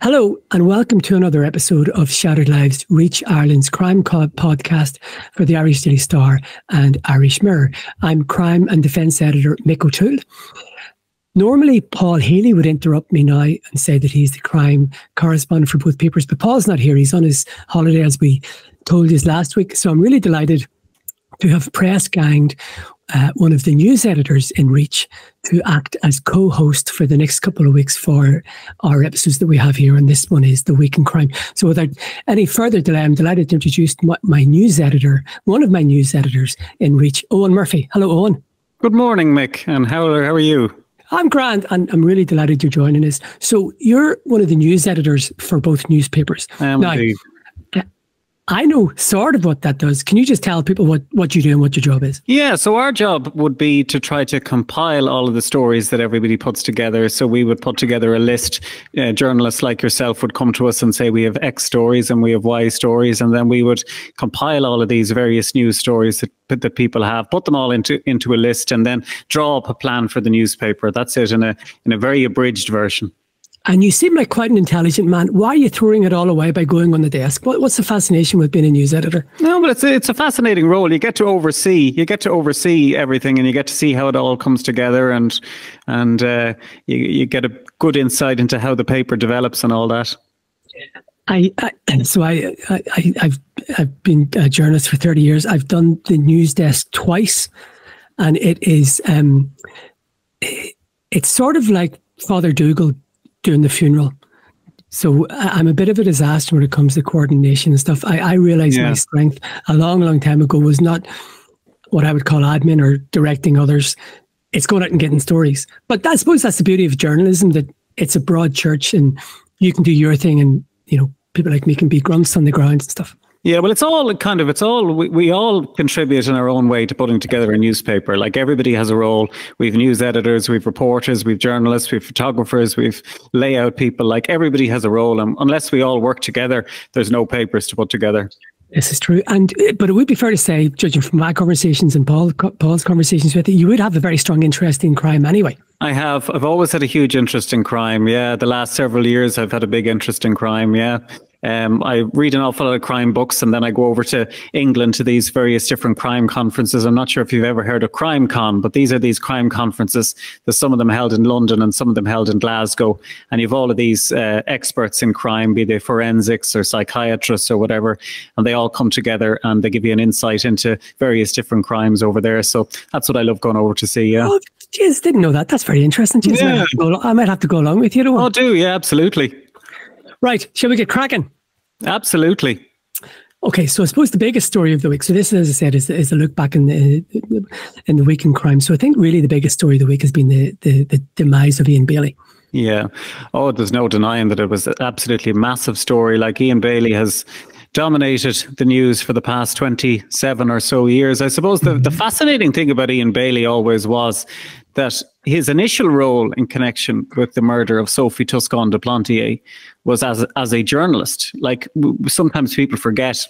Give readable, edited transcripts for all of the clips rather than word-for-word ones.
Hello and welcome to another episode of Shattered Lives, Reach Ireland's crime podcast for the Irish Daily Star and Irish Mirror. I'm crime and defence editor Mick O'Toole. Normally, Paul Healy would interrupt me now and say that he's the crime correspondent for both papers, but Paul's not here. He's on his holiday, as we told you last week. So I'm really delighted to have press ganged one of the news editors in Reach to act as co-host for the next couple of weeks for our episodes that we have here. And this one is The Week in Crime. So without any further delay, I'm delighted to introduce my news editor, one of my news editors in Reach, Eoghan Murphy. Hello, Eoghan. Good morning, Mick. And how are you? I'm grand, and I'm really delighted you're joining us. So you're one of the news editors for both newspapers. Now, I know sort of what that does. Can you just tell people what you do and what your job is? Yeah, so our job would be to try to compile all of the stories that everybody puts together. So we would put together a list. Journalists like yourself would come to us and say we have X stories and we have Y stories. And then we would compile all of these various news stories that people have, put them all into a list, and then draw up a plan for the newspaper. That's it in a very abridged version. And you seem like quite an intelligent man. Why are you throwing it all away by going on the desk? What's the fascination with being a news editor? No, but it's a fascinating role. You get to oversee everything, and you get to see how it all comes together, and you get a good insight into how the paper develops and all that. I've been a journalist for 30 years. I've done the news desk twice, and it's sort of like Father Dougal doing the funeral. So I'm a bit of a disaster when it comes to coordination and stuff. I realized my strength a long time ago was not what I would call admin or directing others. It's going out and getting stories. But I suppose that's the beauty of journalism, that it's a broad church and you can do your thing, and people like me can be grunts on the ground and stuff. Yeah, well, we all contribute in our own way to putting together a newspaper. Like, everybody has a role. We've news editors, we've reporters, we've journalists, we've photographers, we've layout people. Like, everybody has a role. And unless we all work together, there's no papers to put together. This is true. But it would be fair to say, judging from my conversations and Paul's conversations with you, you would have a very strong interest in crime anyway. I've always had a huge interest in crime. Yeah, the last several years I've had a big interest in crime. Yeah. I read an awful lot of crime books, and then I go over to England to these various different crime conferences. I'm not sure if you've ever heard of Crime Con, but these are these crime conferences. There's some of them held in London and some of them held in Glasgow. And you've all of these experts in crime, be they forensics or psychiatrists or whatever, and they all come together and they give you an insight into various different crimes over there. So that's what I love going over to see. Yeah. Oh, jeez, didn't know that. That's very interesting. Jeez, yeah. I might have to go along with you. Oh, do, yeah, absolutely. Right, shall we get cracking? Absolutely. Okay, so I suppose the biggest story of the week, so this, as I said, is a look back in the week in crime. So I think really the biggest story of the week has been the demise of Ian Bailey. Yeah. Oh, there's no denying that it was an absolutely massive story. Like, Ian Bailey has dominated the news for the past 27 or so years. I suppose the fascinating thing about Ian Bailey always was that his initial role in connection with the murder of Sophie Toscan de Plantier was as a journalist. Like, sometimes people forget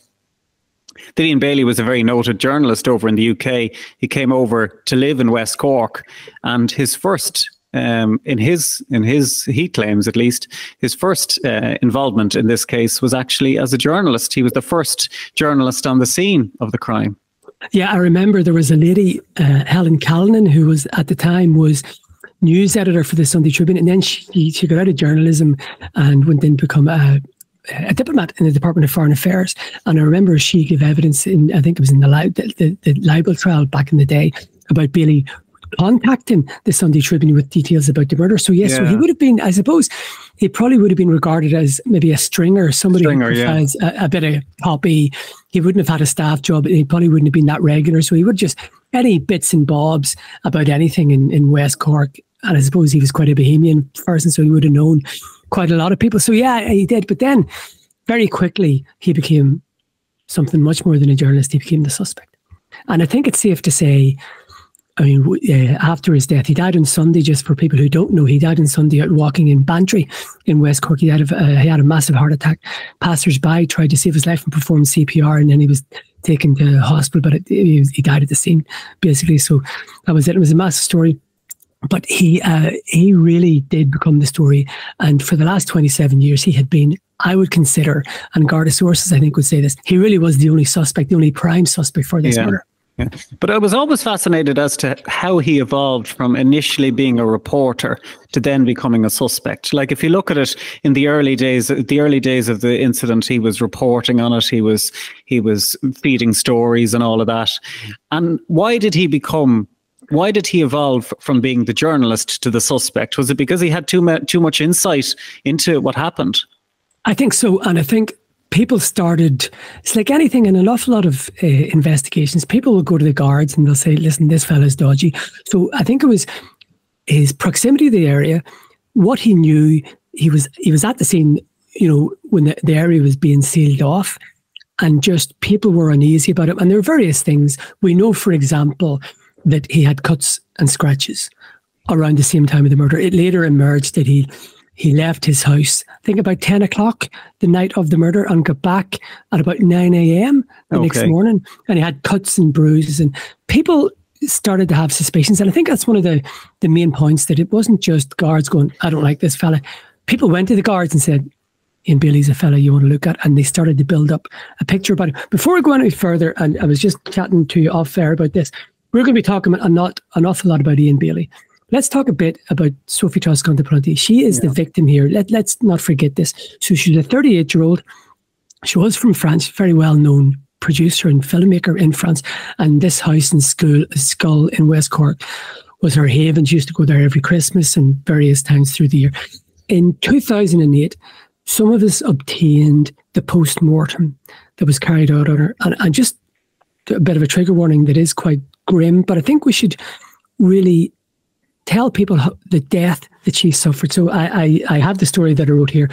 that Ian Bailey was a very noted journalist over in the UK. He came over to live in West Cork, and his first, he claims at least, his first involvement in this case was actually as a journalist. He was the first journalist on the scene of the crime. Yeah, I remember there was a lady, Helen Callanan, who was at the time was news editor for the Sunday Tribune, and then she got out of journalism and went in to become a diplomat in the Department of Foreign Affairs. And I remember she gave evidence in, I think it was in the libel trial back in the day, about Bailey contacting the Sunday Tribune with details about the murder. So yes, so he would have been, I suppose, he probably would have been regarded as maybe a stringer, somebody who provides a bit of copy. He wouldn't have had a staff job. He probably wouldn't have been that regular. So he would just, any bits and bobs about anything in West Cork. And I suppose he was quite a bohemian person, so he would have known quite a lot of people. So yeah, he did. But then very quickly, he became something much more than a journalist. He became the suspect. And I think it's safe to say, I mean, after his death, he died on Sunday. Just for people who don't know, he died on Sunday out walking in Bantry in West Cork. He had a massive heart attack. Passers-by tried to save his life and perform CPR, and then he was taken to hospital, but he died at the scene, basically. So that was it. It was a massive story. But he really did become the story. And for the last 27 years, he had been, I would consider, and Garda sources, I think, would say this, he really was the only suspect, the only prime suspect for this murder. Yeah. But I was always fascinated as to how he evolved from initially being a reporter to then becoming a suspect. Like, if you look at it in the early days of the incident, he was reporting on it. He was feeding stories and all of that. And why did he evolve from being the journalist to the suspect? Was it because he had too much insight into what happened? I think so. And I think people started, it's like anything in an awful lot of investigations, people will go to the guards and they'll say, listen, this fella's dodgy. So I think it was his proximity to the area, what he knew. He was at the scene, when the area was being sealed off, and just people were uneasy about it. And there are various things. We know, for example, that he had cuts and scratches around the same time of the murder. It later emerged that he left his house, I think about 10 o'clock the night of the murder, and got back at about 9 a.m. the next morning. And he had cuts and bruises, and people started to have suspicions. And I think that's one of the main points, that it wasn't just guards going, I don't like this fella. People went to the guards and said, Ian Bailey's a fella you want to look at. And they started to build up a picture about it. Before we go any further, and I was just chatting to you off air about this, we're going to be talking an awful lot about Ian Bailey. Let's talk a bit about Sophie Troscon-de-Planty. She is the victim here. Let's not forget this. So she's a 38-year-old. She was from France, very well-known producer and filmmaker in France. And this house and Skull in West Cork was her haven. She used to go there every Christmas and various times through the year. In 2008, some of us obtained the post-mortem that was carried out on her. And just a bit of a trigger warning that is quite grim, but I think we should really tell people the death that she suffered. So I have the story that I wrote here.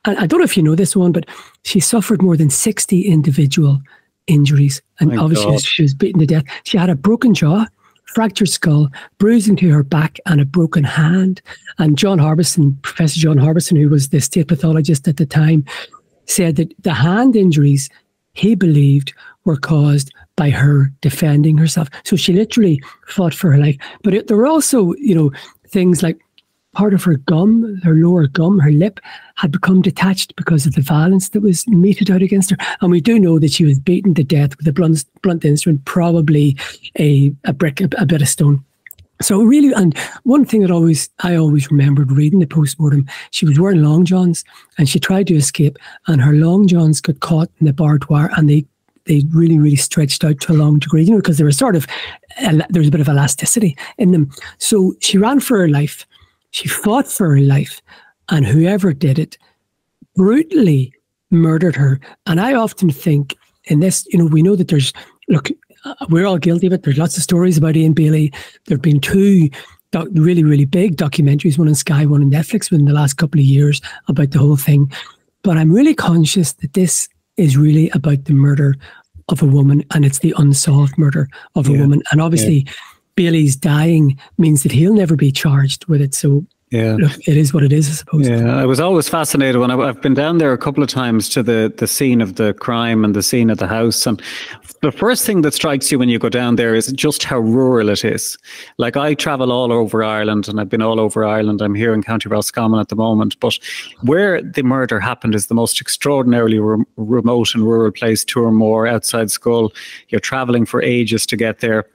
And I don't know if you know this one, but she suffered more than 60 individual injuries. And obviously she was beaten to death. She had a broken jaw, fractured skull, bruising to her back, and a broken hand. And Professor John Harbison, who was the state pathologist at the time, said that the hand injuries, he believed, were caused by her defending herself. So she literally fought for her life. But there were also, things like part of her gum, her lower gum, her lip, had become detached because of the violence that was meted out against her. And we do know that she was beaten to death with a blunt instrument, probably a brick, a bit of stone. So really, and one thing that I always remembered reading the postmortem, she was wearing long johns and she tried to escape, and her long johns got caught in the barbed wire, and they really, really stretched out to a long degree, because they were there was a bit of elasticity in them. So she ran for her life. She fought for her life, and whoever did it brutally murdered her. And I often think in this, we know that we're all guilty of it. There's lots of stories about Ian Bailey. There have been two really, really big documentaries, one on Sky, one on Netflix, within the last couple of years about the whole thing. But I'm really conscious that this is really about the murder of a woman, and it's the unsolved murder of a woman. And obviously Bailey's dying means that he'll never be charged with it. So look, it is what it is, I suppose. Yeah, I was always fascinated when I've been down there a couple of times to the scene of the crime and the scene of the house. And the first thing that strikes you when you go down there is just how rural it is. Like, I travel all over Ireland, and I've been all over Ireland. I'm here in County Roscommon at the moment. But where the murder happened is the most extraordinarily remote and rural place, Toormore, outside Skull. You're traveling for ages to get there.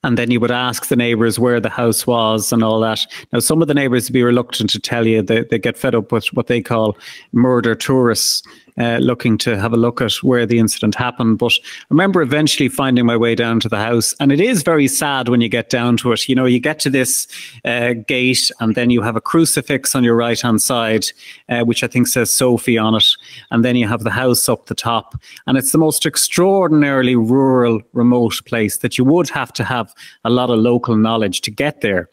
And then you would ask the neighbours where the house was and all that. Now, some of the neighbours would be reluctant to tell you. They get fed up with what they call murder tourists looking to have a look at where the incident happened. But I remember eventually finding my way down to the house. And it is very sad when you get down to it. You get to this gate, and then you have a crucifix on your right-hand side, which I think says Sophie on it. And then you have the house up the top. And it's the most extraordinarily rural, remote place that you would have to have a lot of local knowledge to get there.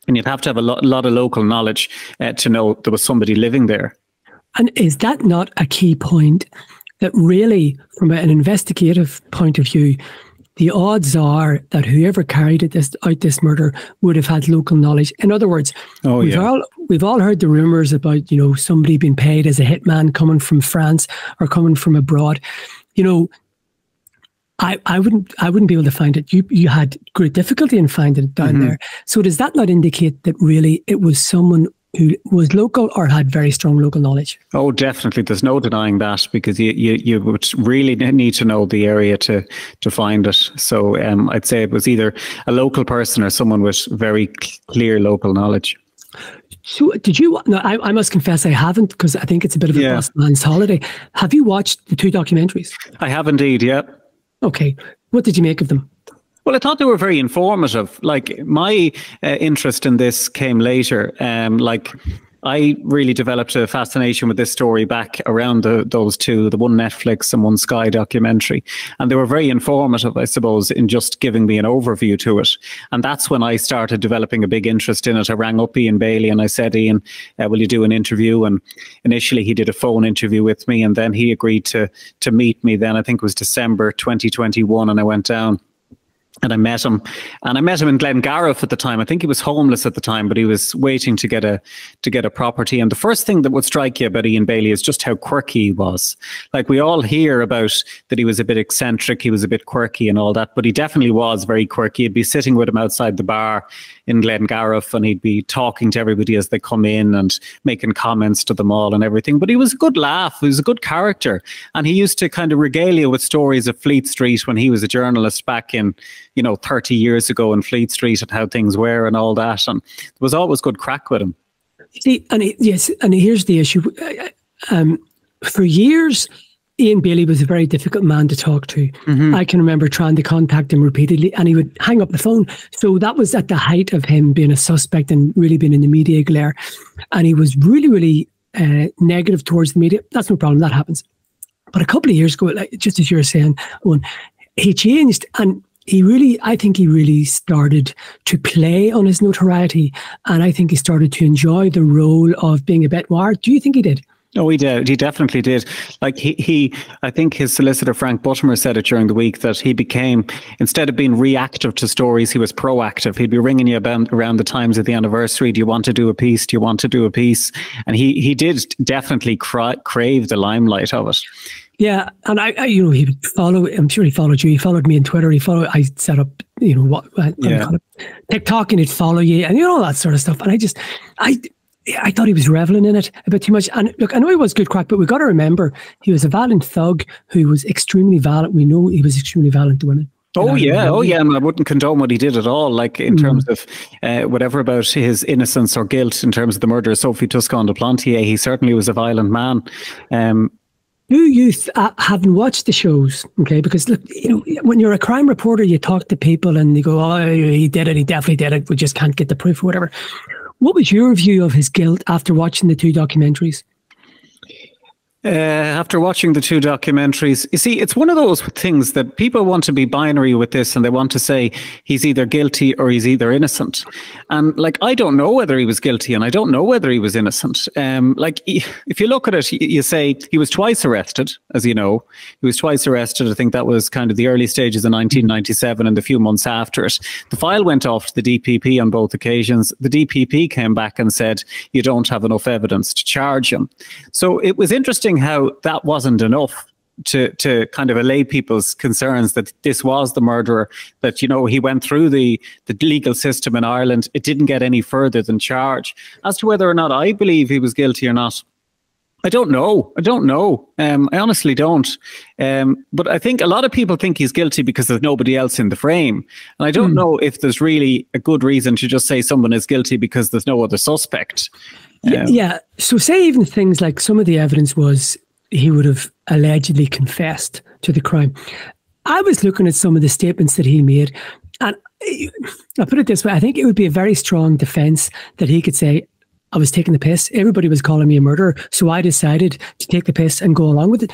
And you'd have to have a lot of local knowledge to know there was somebody living there. And is that not a key point, that really, from an investigative point of view, the odds are that whoever carried out this murder would have had local knowledge? In other words, we've all heard the rumours about, somebody being paid as a hitman coming from France or coming from abroad. I wouldn't be able to find it. You had great difficulty in finding it down there. So does that not indicate that really it was someone who was local or had very strong local knowledge? Oh, definitely. There's no denying that, because you would really need to know the area to find it. So I'd say it was either a local person or someone with very clear local knowledge. So did you, no, I must confess I haven't, because I think it's a bit of a boss man's holiday. Have you watched the 2 documentaries? I have indeed, yeah. Okay. What did you make of them? Well, I thought they were very informative. Like, my interest in this came later. Like, I really developed a fascination with this story back around those 2, the one Netflix and one Sky documentary. And they were very informative, I suppose, in just giving me an overview to it. And that's when I started developing a big interest in it. I rang up Ian Bailey and I said, Ian, will you do an interview? And initially he did a phone interview with me, and then he agreed to meet me then. I think it was December 2021, and I went down. And I met him, in Glengarriff at the time. I think he was homeless at the time, but he was waiting to get a property. And the first thing that would strike you about Ian Bailey is just how quirky he was. Like, we all hear about that he was a bit eccentric, he was a bit quirky and all that, but he definitely was very quirky. You'd be sitting with him outside the bar in Glengarriff, and he'd be talking to everybody as they come in and making comments to them all and everything. But he was a good laugh. He was a good character. And he used to kind of regale you with stories of Fleet Street when he was a journalist back in, 30 years ago in Fleet Street, and how things were and all that. And there was always good crack with him. See, and here's the issue. For years, Ian Bailey was a very difficult man to talk to. I can remember trying to contact him repeatedly, and he would hang up the phone. So that was at the height of him being a suspect and really being in the media glare. And he was really, really negative towards the media. That's no problem. That happens. But a couple of years ago, like, just as you were saying, he changed, and I think he really started to play on his notoriety, and I think he started to enjoy the role of being a bête noire. Do you think he did? Oh, he did. He definitely did. Like, I think his solicitor, Frank Buttimer, said it during the week that he became, instead of being reactive to stories, he was proactive. He'd be ringing you around the times of the anniversary. Do you want to do a piece? Do you want to do a piece? And he did definitely crave the limelight of it. Yeah, and he would follow. I'm sure he followed you. He followed me on Twitter. I set up, TikTok, and he'd follow you, and all that sort of stuff. And I thought he was reveling in it a bit too much. And look, I know he was good crack, but we've got to remember he was a violent thug who was extremely violent. We know he was extremely violent to women. Oh yeah, and I wouldn't condone what he did at all. Like, in terms of whatever about his innocence or guilt in terms of the murder of Sophie Toscan de Plantier, he certainly was a violent man. Do you haven't watched the shows? Okay, because look, when you're a crime reporter, you talk to people and they go, "Oh, he did it. He definitely did it. We just can't get the proof or whatever." What was your view of his guilt after watching the 2 documentaries? After watching the 2 documentaries, you see, it's one of those things that people want to be binary with this, and they want to say he's either guilty or he's either innocent. And like, I don't know whether he was guilty, and I don't know whether he was innocent. Like, if you look at it, you say he was twice arrested, as you know. He was twice arrested. I think that was kind of the early stages of 1997 and the few months after it. The file went off to the DPP on both occasions. The DPP came back and said, you don't have enough evidence to charge him. So it was interesting how that wasn't enough to kind of allay people's concerns that this was the murderer, that, he went through the legal system in Ireland. It didn't get any further than charge. As to whether or not I believe he was guilty or not, I don't know. I honestly don't. But I think a lot of people think he's guilty because there's nobody else in the frame. And I don't know if there's really a good reason to just say someone is guilty because there's no other suspect. Yeah. So say even things like some of the evidence was he would have allegedly confessed to the crime. I was looking at some of the statements that he made, and I'll put it this way. I think it would be a very strong defense that he could say, I was taking the piss. Everybody was calling me a murderer, so I decided to take the piss and go along with it.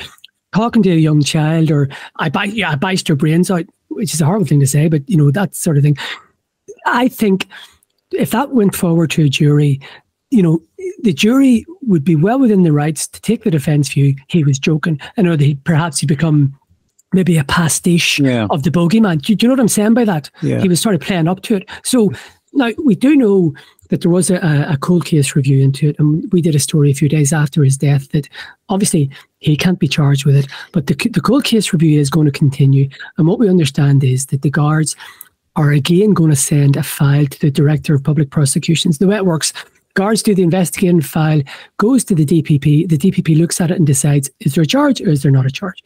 Talking to a young child, or I bashed her brains out, which is a horrible thing to say, but that sort of thing. I think if that went forward to a jury, the jury would be well within the rights to take the defence view. He was joking. I know that perhaps he become maybe a pastiche of the bogeyman. Do you know what I'm saying by that? Yeah. He was sort of playing up to it. So now we do know that there was a cold case review into it, and we did a story a few days after his death that obviously he can't be charged with it, but the cold case review is going to continue. And what we understand is that the guards are again going to send a file to the Director of Public Prosecutions. The way it works, guards do the investigating file, goes to the DPP, the DPP looks at it and decides, is there a charge or is there not a charge?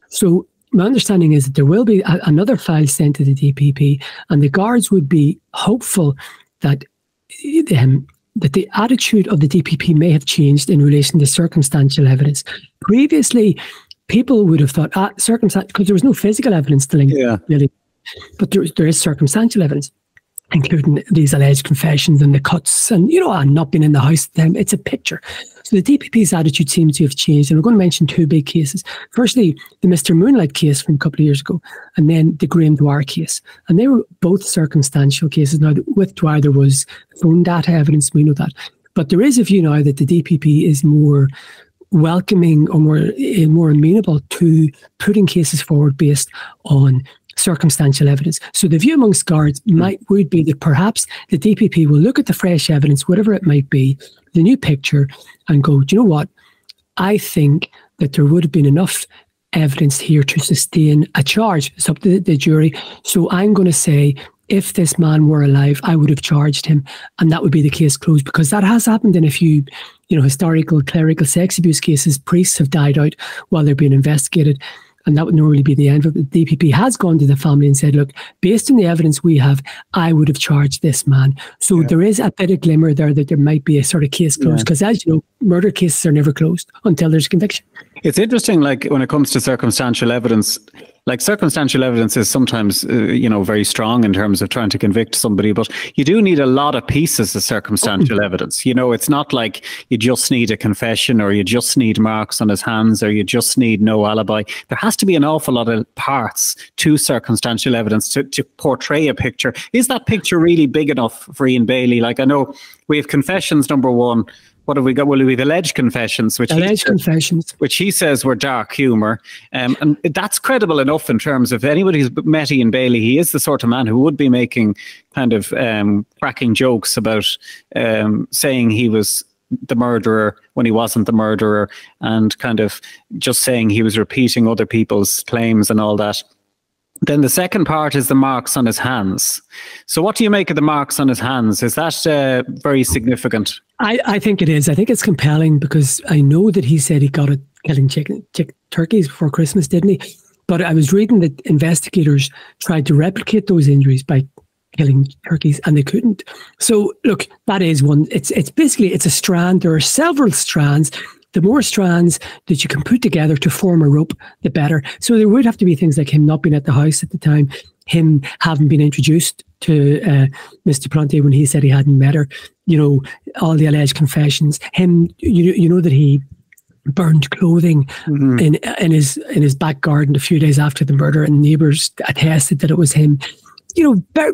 So my understanding is that there will be another file sent to the DPP, and the guards would be hopeful that the attitude of the DPP may have changed in relation to circumstantial evidence. Previously, people would have thought, circumstantial, because there was no physical evidence to link, really. But there is circumstantial evidence, including these alleged confessions and the cuts and, and not being in the house with them. It's a picture. So the DPP's attitude seems to have changed. And we're going to mention two big cases. Firstly, the Mr. Moonlight case from a couple of years ago, and then the Graham Dwyer case. And they were both circumstantial cases. Now, with Dwyer, there was phone data evidence. We know that. But there is a view now that the DPP is more welcoming or more amenable to putting cases forward based on circumstantial evidence. So the view amongst guards would be that perhaps the DPP will look at the fresh evidence, whatever it might be, the new picture, and go, do you know what? I think that there would have been enough evidence here to sustain a charge. It's up to the jury. So I'm going to say, if this man were alive, I would have charged him, and that would be the case closed, because that has happened in a few, historical clerical sex abuse cases. Priests have died out while they're being investigated. And that would normally be the end of it. The DPP has gone to the family and said, look, based on the evidence we have, I would have charged this man. So there is a bit of glimmer there that there might be a sort of case closed. Because as you know, murder cases are never closed until there's conviction. It's interesting, like when it comes to circumstantial evidence, like circumstantial evidence is sometimes, very strong in terms of trying to convict somebody, but you do need a lot of pieces of circumstantial evidence. It's not like you just need a confession, or you just need marks on his hands, or you just need no alibi. There has to be an awful lot of parts to circumstantial evidence to portray a picture. Is that picture really big enough for Ian Bailey? Like, I know we have confessions, number one. What have we got? Well, we have alleged confessions, which he says were dark humour. And that's credible enough in terms of anybody who's met Ian Bailey. He is the sort of man who would be making kind of cracking jokes about saying he was the murderer when he wasn't the murderer, and kind of just saying he was repeating other people's claims and all that. Then the second part is the marks on his hands. So what do you make of the marks on his hands? Is that very significant? I think it is. I think it's compelling, because I know that he said he got it killing turkeys before Christmas, didn't he? But I was reading that investigators tried to replicate those injuries by killing turkeys, and they couldn't. So look, that is one. It's basically, it's a strand. There are several strands. The more strands that you can put together to form a rope, the better. So there would have to be things like him not being at the house at the time, him having been introduced to Mr. Plante when he said he hadn't met her, all the alleged confessions, him, that he burned clothing in his back garden a few days after the murder, and neighbours attested that it was him.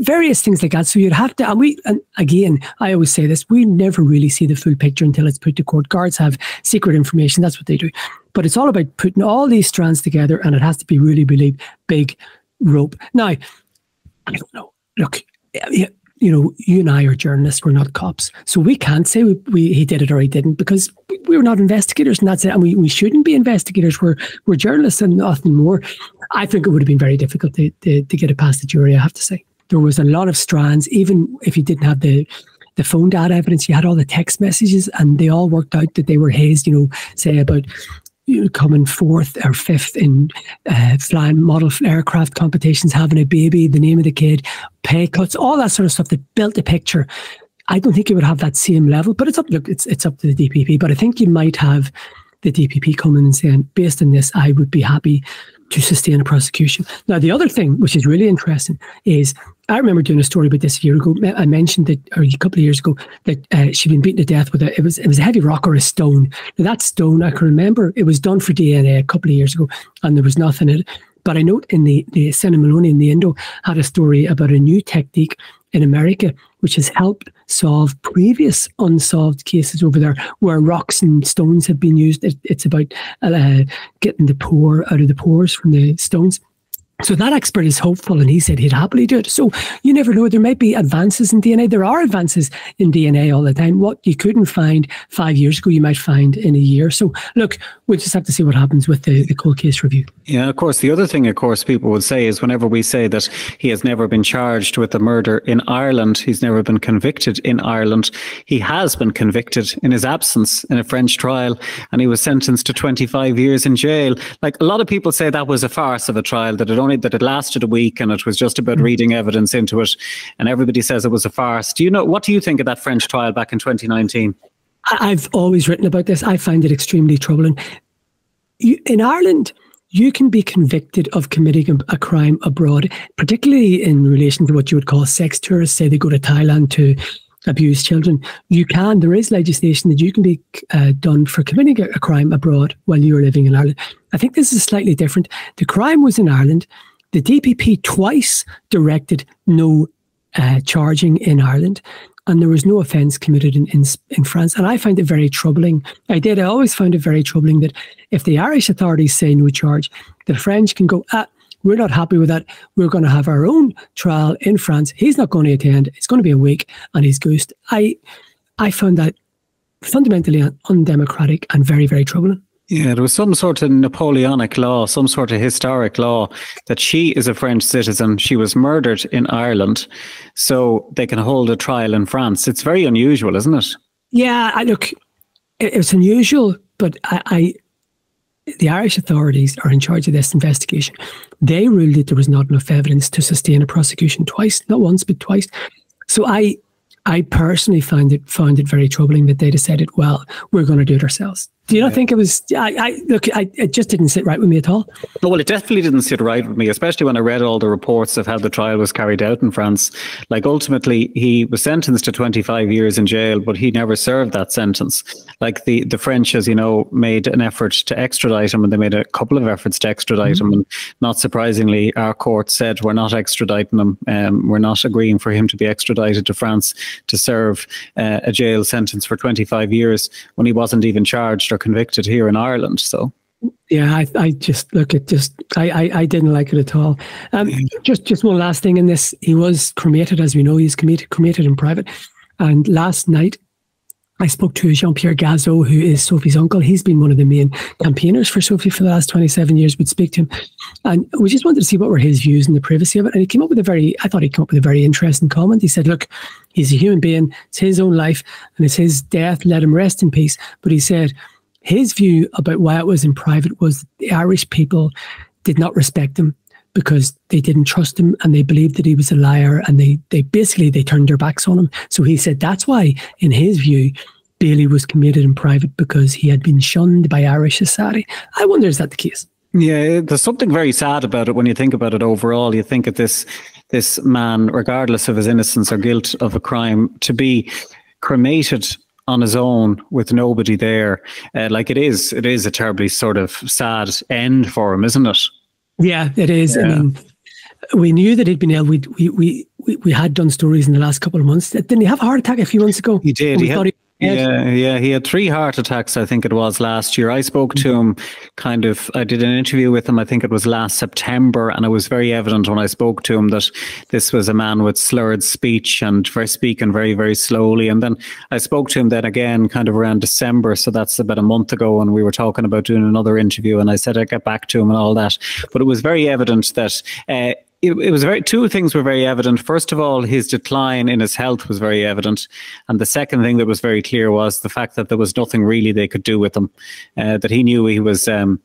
Various things like that. So you'd have to, and again, I always say this, we never really see the full picture until it's put to court. Guards have secret information, that's what they do. But it's all about putting all these strands together, and it has to be really, really big rope. Now, I don't know. Look, you and I are journalists, we're not cops. So we can't say he did it or he didn't, because we were not investigators, and that's it. And we shouldn't be investigators. We're journalists and nothing more. I think it would have been very difficult to get it past the jury, I have to say. There was a lot of strands. Even if you didn't have the phone data evidence, you had all the text messages, and they all worked out that they were his, say about coming fourth or fifth in flying model aircraft competitions, having a baby, the name of the kid, pay cuts, all that sort of stuff that built a picture. I don't think it would have that same level, but it's up to the DPP. But I think you might have the DPP coming and saying, based on this, I would be happy to sustain a prosecution. Now, the other thing, which is really interesting, is I remember doing a story about this a year ago. I mentioned that, or a couple of years ago, that she'd been beaten to death with it was a heavy rock or a stone. Now, that stone, I can remember, it was done for DNA a couple of years ago, and there was nothing in it. But I note in the Senator Maloney in the Indo had a story about a new technique in America, which has helped solve previous unsolved cases over there where rocks and stones have been used. It's about getting the pore out of the pores from the stones. So that expert is hopeful, and he said he'd happily do it. So you never know. There might be advances in DNA. There are advances in DNA all the time. What you couldn't find 5 years ago, you might find in a year. So look, we'll just have to see what happens with the cold case review. Yeah, of course. The other thing, of course, people would say is whenever we say that he has never been charged with a murder in Ireland, he's never been convicted in Ireland. He has been convicted in his absence in a French trial, and he was sentenced to 25 years in jail. Like, a lot of people say that was a farce of a trial, that it lasted a week and it was just about reading evidence into it, and everybody says it was a farce. What do you think of that French trial back in 2019? I've always written about this. I find it extremely troubling. In Ireland, you can be convicted of committing a crime abroad, particularly in relation to what you would call sex tourists. Say they go to Thailand to abuse children. There is legislation that you can be done for committing a crime abroad while you're living in Ireland. I think this is slightly different. The crime was in Ireland. The DPP twice directed no charging in Ireland, and there was no offence committed in France. And I find it very troubling. I always found it very troubling that if the Irish authorities say no charge, the French can go, we're not happy with that. We're going to have our own trial in France. He's not going to attend. It's going to be a week, and he's goosed. I found that fundamentally undemocratic and very, very troubling. Yeah, there was some sort of Napoleonic law, some sort of historic law that she is a French citizen. She was murdered in Ireland, so they can hold a trial in France. It's very unusual, isn't it? Yeah, look, it's unusual, but the Irish authorities are in charge of this investigation. They ruled that there was not enough evidence to sustain a prosecution twice, not once, but twice. So I personally found it very troubling that they decided, well, we're going to do it ourselves. Do you not think it was? It just didn't sit right with me at all. No, well, it definitely didn't sit right with me, especially when I read all the reports of how the trial was carried out in France. Like, ultimately, he was sentenced to 25 years in jail, but he never served that sentence. Like, the French, as you know, made an effort to extradite him, and they made a couple of efforts to extradite him. And not surprisingly, our court said, we're not extraditing him. We're not agreeing for him to be extradited to France to serve a jail sentence for 25 years when he wasn't even charged or convicted here in Ireland. So yeah, I didn't like it at all. Just one last thing in this. He was cremated, as we know. He's cremated in private. And last night I spoke to Jean-Pierre Gazot, who is Sophie's uncle. He's been one of the main campaigners for Sophie for the last 27 years. We'd speak to him, and we just wanted to see what were his views on the privacy of it. And he came up with a very interesting comment. He said, look, he's a human being. It's his own life and it's his death. Let him rest in peace. But he said his view about why it was in private was the Irish people did not respect him because they didn't trust him and they believed that he was a liar, and they basically turned their backs on him. So he said that's why, in his view, Bailey was committed in private, because he had been shunned by Irish society. I wonder, is that the case? Yeah, there's something very sad about it when you think about it overall. You think of this man, regardless of his innocence or guilt of a crime, to be cremated on his own with nobody there. Like, it is a terribly sort of sad end for him, isn't it? Yeah, it is. Yeah. I mean, we knew that he'd been ill. We had done stories in the last couple of months. Didn't he have a heart attack a few months ago? He did. He had 3 heart attacks, I think it was, last year. I spoke to him I did an interview with him, I think it was last September, and it was very evident when I spoke to him that this was a man with slurred speech and speaking very, very slowly. And then I spoke to him then again kind of around December, so that's about a month ago, and we were talking about doing another interview, and I said I'd get back to him and all that. But it was very evident that it was two things were very evident. First of all, his decline in his health was very evident, and the second thing that was very clear was the fact that there was nothing really they could do with him. That he knew he was on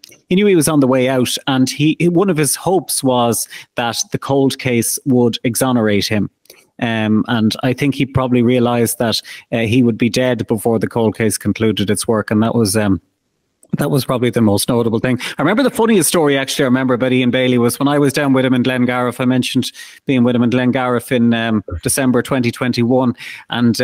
the way out, and one of his hopes was that the cold case would exonerate him. And I think he probably realised that he would be dead before the cold case concluded its work, and that was probably the most notable thing. I remember the funniest story, actually, I remember about Ian Bailey was when I was down with him in Glengariff. I mentioned being with him in Glengariff in December 2021. And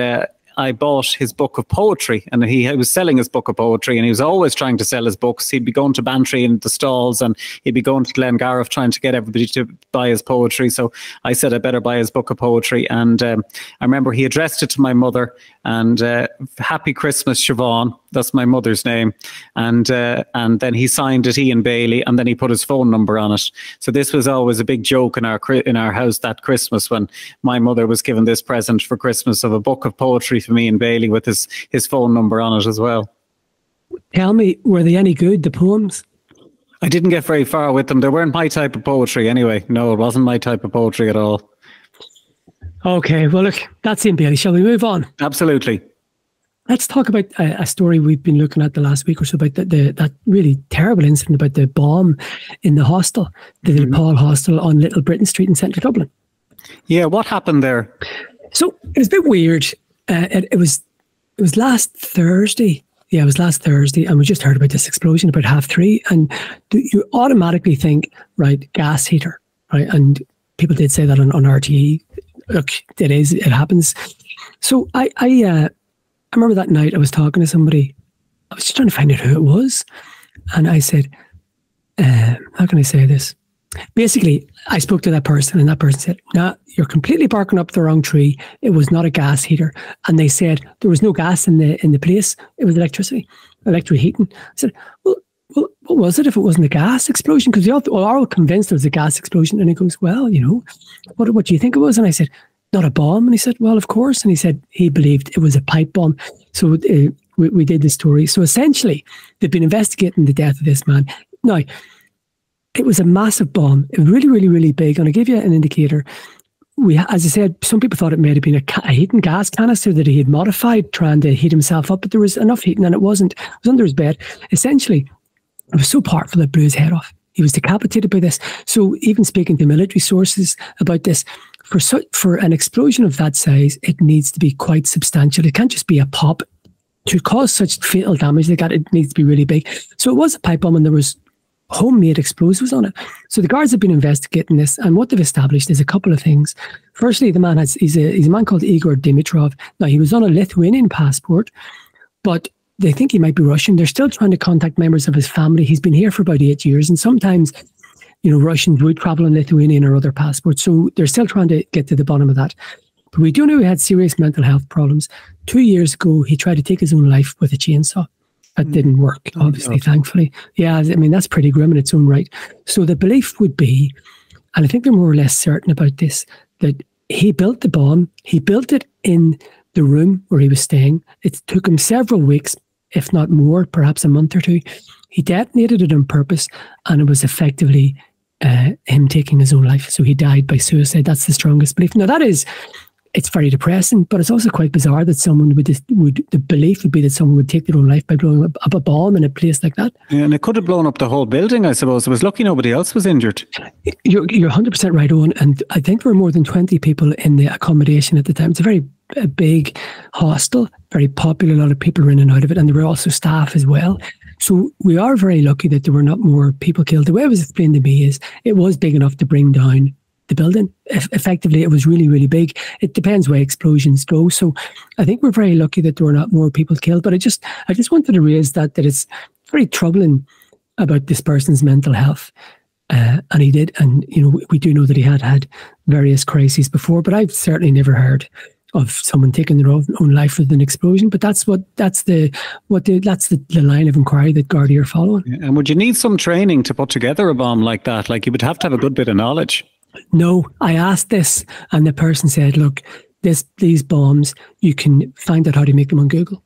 I bought his book of poetry, and he was selling his book of poetry, and he was always trying to sell his books. He'd be going to Bantry in the stalls, and he'd be going to Glengariff trying to get everybody to buy his poetry. So I said I better buy his book of poetry. And I remember he addressed it to my mother, and Happy Christmas, Siobhan. That's my mother's name. And then he signed it, Ian Bailey, and then he put his phone number on it. So this was always a big joke in our house that Christmas, when my mother was given this present for Christmas of a book of poetry from Ian Bailey with his phone number on it as well. Tell me, were they any good, the poems? I didn't get very far with them. They weren't my type of poetry anyway. No, it wasn't my type of poetry at all. Okay, well, look, that's Ian Bailey. Shall we move on? Absolutely. Let's talk about a story we've been looking at the last week or so, about that really terrible incident about the bomb in the hostel, the Little Paul Hostel on Little Britain Street in central Dublin. Yeah, what happened there? So it was a bit weird. It was last Thursday. Yeah, it was last Thursday, and we just heard about this explosion about 3:30, and you automatically think, right, gas heater, right? And people did say that on RTE. Look, it happens. So I remember that night I was talking to somebody. I was just trying to find out who it was, and I said, how can I say this? Basically, I spoke to that person, and that person said, "Nah, you're completely barking up the wrong tree. It was not a gas heater." And they said there was no gas in the place. It was electric heating. I said, well, what was it if it wasn't a gas explosion? Because we are all convinced it was a gas explosion. And he goes, "Well, what do you think it was?" And I said, "Not a bomb." And he said, "Well, of course." And he said he believed it was a pipe bomb. So we did the story. So essentially, they've been investigating the death of this man. Now, it was a massive bomb. It was really, really, really big. And I'll give you an indicator. As I said, some people thought it may have been a heating gas canister that he had modified, trying to heat himself up, but there was enough heating, and it wasn't. It was under his bed. Essentially, it was so powerful it blew his head off. He was decapitated by this. So even speaking to military sources about this, for an explosion of that size, it needs to be quite substantial. It can't just be a pop. To cause such fatal damage like that, it needs to be really big. So it was a pipe bomb, and there was homemade explosives on it. So the guards have been investigating this, and what they've established is a couple of things. Firstly, the man he's a man called Igor Dimitrov. Now, he was on a Lithuanian passport, but they think he might be Russian. They're still trying to contact members of his family. He's been here for about 8 years, and sometimes, Russians would travel on Lithuanian or other passports. So they're still trying to get to the bottom of that. But we do know he had serious mental health problems. 2 years ago, he tried to take his own life with a chainsaw. That didn't work, obviously, thankfully. Yeah, I mean, that's pretty grim in its own right. So the belief would be, and I think they're more or less certain about this, that he built the bomb. He built it in the room where he was staying. It took him several weeks, if not more, perhaps a month or two. He detonated it on purpose, and it was effectively him taking his own life. So he died by suicide. That's the strongest belief. Now, it's very depressing, but it's also quite bizarre that someone the belief would be that someone would take their own life by blowing up a bomb in a place like that. Yeah, and it could have blown up the whole building, I suppose. It was lucky nobody else was injured. You're 100% right, Eoghan. And I think there were more than 20 people in the accommodation at the time. It's a very big hostel, very popular. A lot of people were in and out of it, and there were also staff as well. So we are very lucky that there were not more people killed. The way it was explained to me is it was big enough to bring down the building. Effectively, it was really, really big. It depends where explosions go. So I think we're very lucky that there were not more people killed. But I just wanted to raise that it's very troubling about this person's mental health. And he did. And, we do know that he had various crises before, but I've certainly never heard of someone taking their own life with an explosion. But that's the line of inquiry that Garda are following. Yeah. And would you need some training to put together a bomb like that? Like, you would have to have a good bit of knowledge. No, I asked this, and the person said, "Look, these bombs, you can find out how to make them on Google."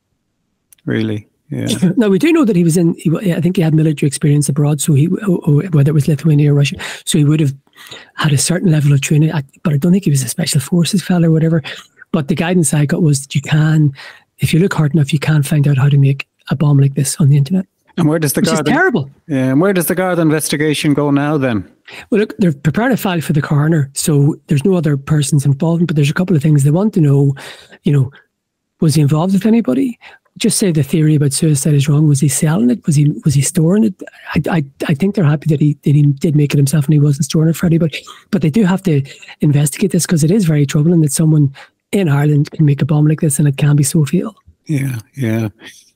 Really? Yeah. Now, we do know that I think he had military experience abroad, so whether it was Lithuania or Russia, so he would have had a certain level of training, but I don't think he was a special forces fellow or whatever. But the guidance I got was that if you look hard enough, you can find out how to make a bomb like this on the internet. And where does the Garda? Which is terrible. Yeah, and where does the Garda investigation go now then? Well, look, they're preparing a file for the coroner, so there's no other persons involved, but there's a couple of things they want to know. Was he involved with anybody? Just say the theory about suicide is wrong. Was he selling it? Was he storing it? I think they're happy that he did make it himself and he wasn't storing it for anybody. But they do have to investigate this, because it is very troubling that someone in Ireland can make a bomb like this, and it can be so fatal. Yeah, yeah.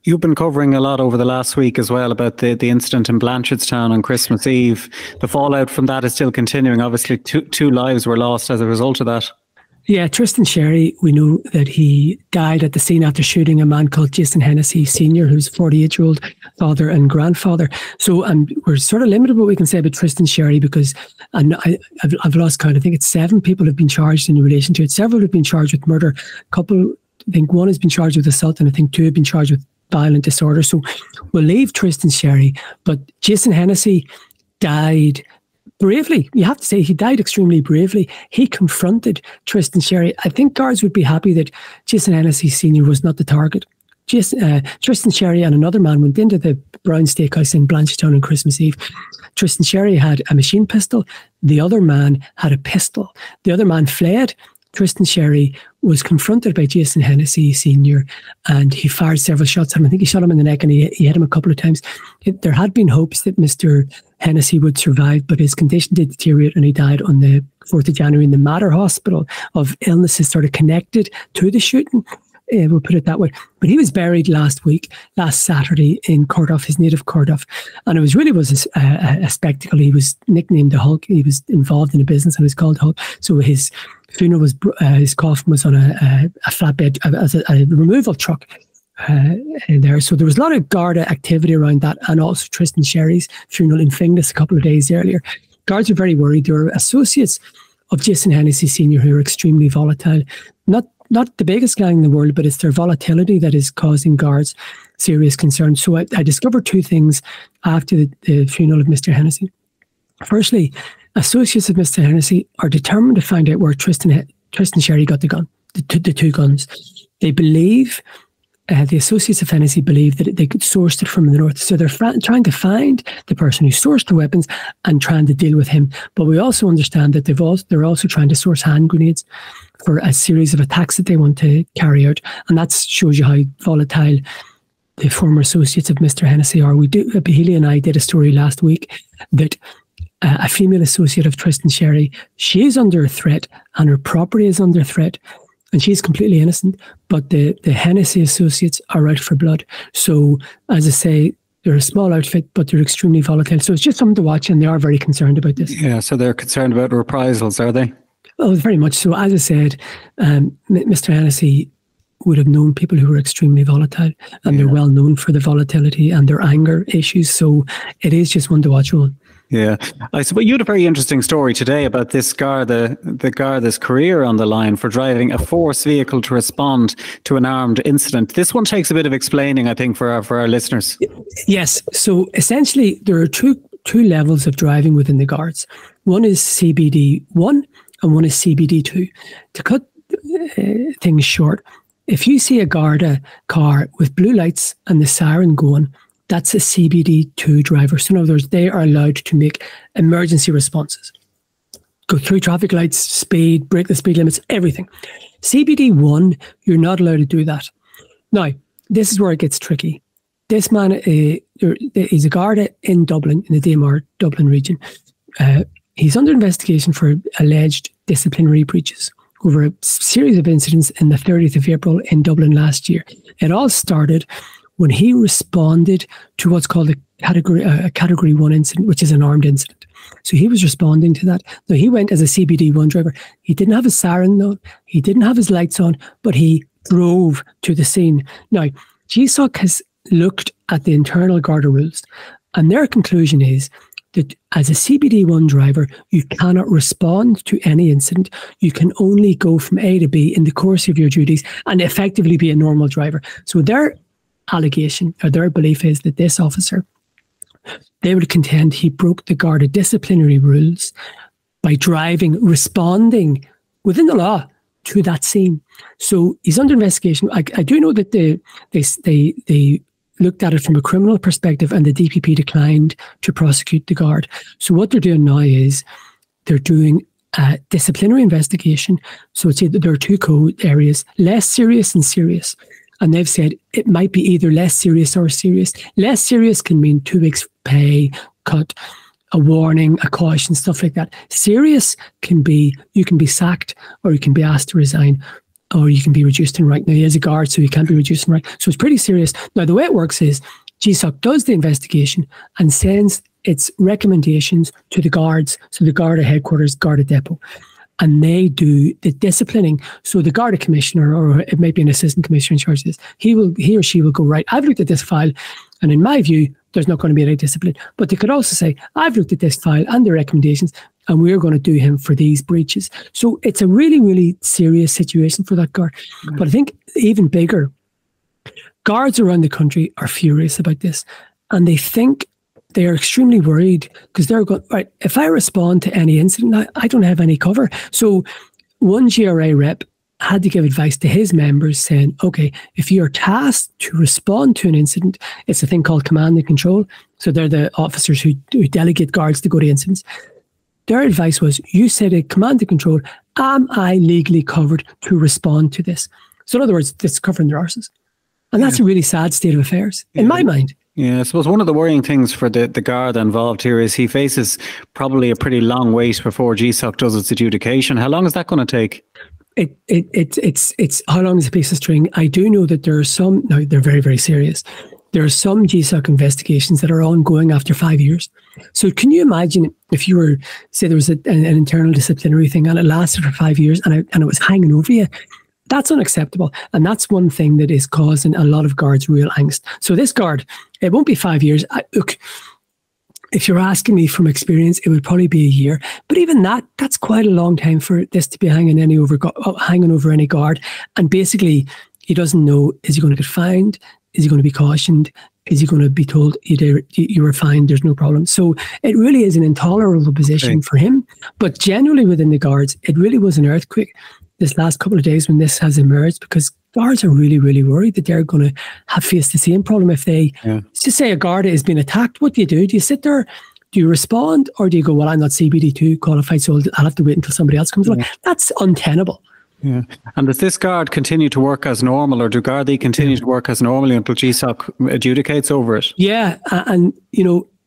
You've been covering a lot over the last week as well about the incident in Blanchardstown on Christmas Eve. The fallout from that is still continuing. Obviously, two lives were lost as a result of that. Yeah, Tristan Sherry, we know that he died at the scene after shooting a man called Jason Hennessy Sr., who's a 48-year-old father and grandfather. So we're sort of limited what we can say about Tristan Sherry because I've lost count. I think it's 7 people have been charged in relation to it. Several have been charged with murder. A couple, I think one has been charged with assault, and I think 2 have been charged with violent disorder. So we'll leave Tristan Sherry. But Jason Hennessy died bravely. You have to say he died extremely bravely. He confronted Tristan Sherry. I think guards would be happy that Jason Hennessy Sr. was not the target. Tristan Sherry and another man went into the Brown Steakhouse in Blanchetown on Christmas Eve. Tristan Sherry had a machine pistol. The other man had a pistol. The other man fled. Tristan Sherry was confronted by Jason Hennessy Sr. and he fired several shots at him. I think he shot him in the neck and he hit him a couple of times. There had been hopes that Mr. Hennessy would survive, but his condition did deteriorate and he died on the 4th of January in the Mater Hospital of illnesses sort of connected to the shooting. We'll put it that way. But he was buried last Saturday in Cordoff, his native Cordoff. And it was a spectacle. He was nicknamed the Hulk. He was involved in a business and was called Hulk. So his funeral was, his coffin was on a flatbed, a removal truck there. So there was a lot of Garda activity around that, and also Tristan Sherry's funeral in Finglas a couple of days earlier. Guards were very worried. There were associates of Jason Hennessy Sr. who are extremely volatile. Not the biggest gang in the world, but it's their volatility that is causing guards serious concern. So I discovered 2 things after the funeral of Mr. Hennessy. Firstly, associates of Mr. Hennessy are determined to find out where Tristan Sherry got the gun, the 2 guns. They believe, the associates of Hennessy believe that they could source it from the north. So they're trying to find the person who sourced the weapons and trying to deal with him. But we also understand that they're also trying to source hand grenades for a series of attacks that they want to carry out. And that shows you how volatile the former associates of Mr. Hennessy are. Bahili and I did a story last week that a female associate of Tristan Sherry, she is under threat and her property is under threat and she's completely innocent, but the Hennessy associates are out for blood. So as I say, they're a small outfit, but they're extremely volatile. So it's just something to watch, and they are very concerned about this. Yeah, so they're concerned about reprisals, are they? Oh, very much so. As I said, Mr. Hennessy would have known people who were extremely volatile, and they're well known for the volatility and their anger issues. So it is just one to watch on. Yeah, I suppose you had a very interesting story today about this Garda, the Garda's career on the line for driving a force vehicle to respond to an armed incident. This one takes a bit of explaining, I think, for our listeners. Yes. So essentially, there are two levels of driving within the Guards. One is CBD 1 and one is CBD 2. To cut things short, if you see a Garda car with blue lights and the siren going, that's a CBD 2 driver. So in other words, they are allowed to make emergency responses. Go through traffic lights, speed, break the speed limits, everything. CBD 1, you're not allowed to do that. Now, this is where it gets tricky. This man is a Garda in Dublin, in the DMR Dublin region. He's under investigation for alleged disciplinary breaches over a series of incidents in the 30th of April in Dublin last year. It all started when he responded to what's called a category 1 incident, which is an armed incident. So he was responding to that. Now, he went as a CBD 1 driver. He didn't have his siren on, he didn't have his lights on, but he drove to the scene. Now, GSOC has looked at the internal Garda rules, and their conclusion is that as a CBD 1 driver, you cannot respond to any incident. You can only go from A to B in the course of your duties and effectively be a normal driver. So their allegation or their belief is that this officer, they would contend he broke the Garda disciplinary rules by responding within the law to that scene. So he's under investigation. I do know that they looked at it from a criminal perspective and the DPP declined to prosecute the guard. So what they're doing now is they're doing a disciplinary investigation. So it's either, there are 2 code areas, less serious and serious. And they've said it might be either less serious or serious. Less serious can mean 2 weeks pay cut, a warning, a caution, stuff like that. Serious can be, you can be sacked or you can be asked to resign or you can be reduced in rank. Now, he is a guard, so he can't be reduced in rank. So it's pretty serious. Now, the way it works is GSOC does the investigation and sends its recommendations to the guards, so the Garda headquarters, Garda depot. and they do the disciplining. So the Garda commissioner, or it might be an assistant commissioner in charge of this, he or she will go, right, I've looked at this file, and in my view, there's not going to be any discipline. But they could also say, I've looked at this file and the recommendations, and we're going to do him for these breaches. So it's a really, really serious situation for that guard. But I think even bigger, guards around the country are furious about this, and they think they are extremely worried because they're going, right, if I respond to any incident, I don't have any cover. So one GRA rep had to give advice to his members saying, okay, if you're tasked to respond to an incident, it's a thing called command and control. So they're the officers who delegate guards to go to incidents. Their advice was, you say to command and control, am I legally covered to respond to this? So in other words, it's covering their arses. And that's a really sad state of affairs, in my mind. Yeah, I suppose one of the worrying things for the Garda involved here is he faces probably a pretty long wait before GSOC does its adjudication. How long is that going to take? It's how long is a piece of string? I do know that there are some, now they're very, very serious. There are some GSOC investigations that are ongoing after 5 years. So can you imagine if you were, say there was an internal disciplinary thing and it lasted for 5 years and it was hanging over you? That's unacceptable. And that's one thing that is causing a lot of guards real angst. So this guard, it won't be 5 years. Look, if you're asking me from experience, it would probably be a year. But even that's quite a long time for this to be hanging over any guard. And basically, he doesn't know, is he going to get fined? Is he going to be cautioned? Is he going to be told you were fined, there's no problem? So it really is an intolerable position for him. But generally within the guards, it really was an earthquake this last couple of days when this has emerged, because guards are really, really worried that they're going to have faced the same problem if they, just say a Garda is being attacked. What do? Do you sit there? Do you respond? Or do you go, well, I'm not CBD2 qualified, so I'll have to wait until somebody else comes along? That's untenable. Yeah. And does this guard continue to work as normal, or do Gardaí continue to work as normally until GSOC adjudicates over it? Yeah. And,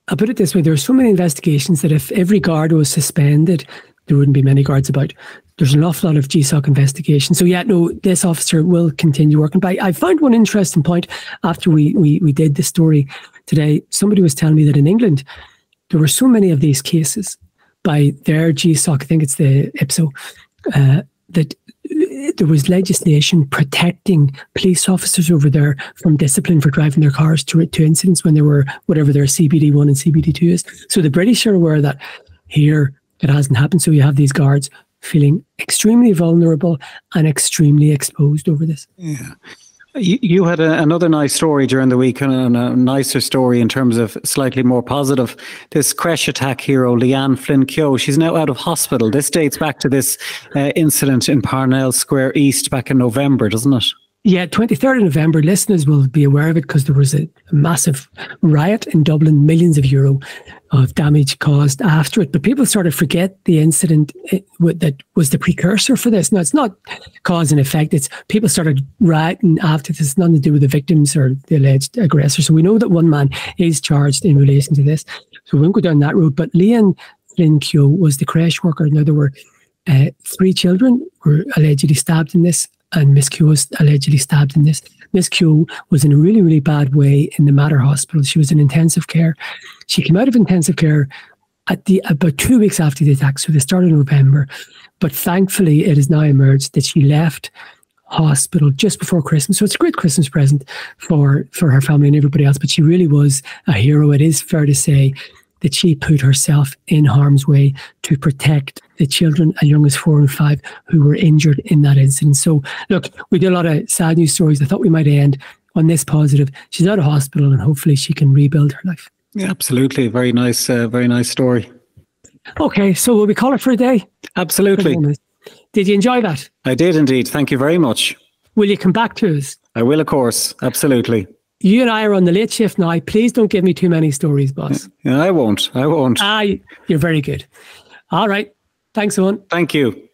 I'll put it this way. There are so many investigations that if every guard was suspended, there wouldn't be many guards about. There's an awful lot of GSOC investigations. So this officer will continue working. But I found one interesting point after we did this story today. Somebody was telling me that in England, there were so many of these cases by their GSOC, I think it's the IPSO, that there was legislation protecting police officers over there from discipline for driving their cars to incidents when they were whatever their CBD1 and CBD2 is. So the British are aware that here it hasn't happened. So you have these guards feeling extremely vulnerable and extremely exposed over this. Yeah. You had another nice story during the week, and a nicer story in terms of slightly more positive. This Crèche attack hero, Leanne Flynn Keogh, she's now out of hospital. This dates back to this incident in Parnell Square East back in November, doesn't it? Yeah, 23rd of November. Listeners will be aware of it because there was a massive riot in Dublin, millions of euro of damage caused after it. But people sort of forget the incident that was the precursor for this. Now, it's not cause and effect. It's people started rioting after this. It's nothing to do with the victims or the alleged aggressor. So we know that one man is charged in relation to this. So we won't go down that road. But Leanne Flynn Keogh was the creche worker. Now, there were 3 children were allegedly stabbed in this, and Miss Keogh was allegedly stabbed in this. Miss Keogh was in a really, really bad way in the Mater Hospital. She was in intensive care. She came out of intensive care about 2 weeks after the attack, so the start of November. But thankfully, it has now emerged that she left hospital just before Christmas. So it's a great Christmas present for her family and everybody else. But she really was a hero. It is fair to say that she put herself in harm's way to protect the children as young as 4 and 5 who were injured in that incident. So, look, we did a lot of sad news stories. I thought we might end on this positive. She's out of hospital and hopefully she can rebuild her life. Yeah, absolutely. Very nice story. Okay, so will we call it for a day? Absolutely. Did you enjoy that? I did indeed. Thank you very much. Will you come back to us? I will, of course. Absolutely. You and I are on the late shift now. Please don't give me too many stories, boss. Yeah, I won't. You're very good. All right. Thanks, Eoghan. Thank you.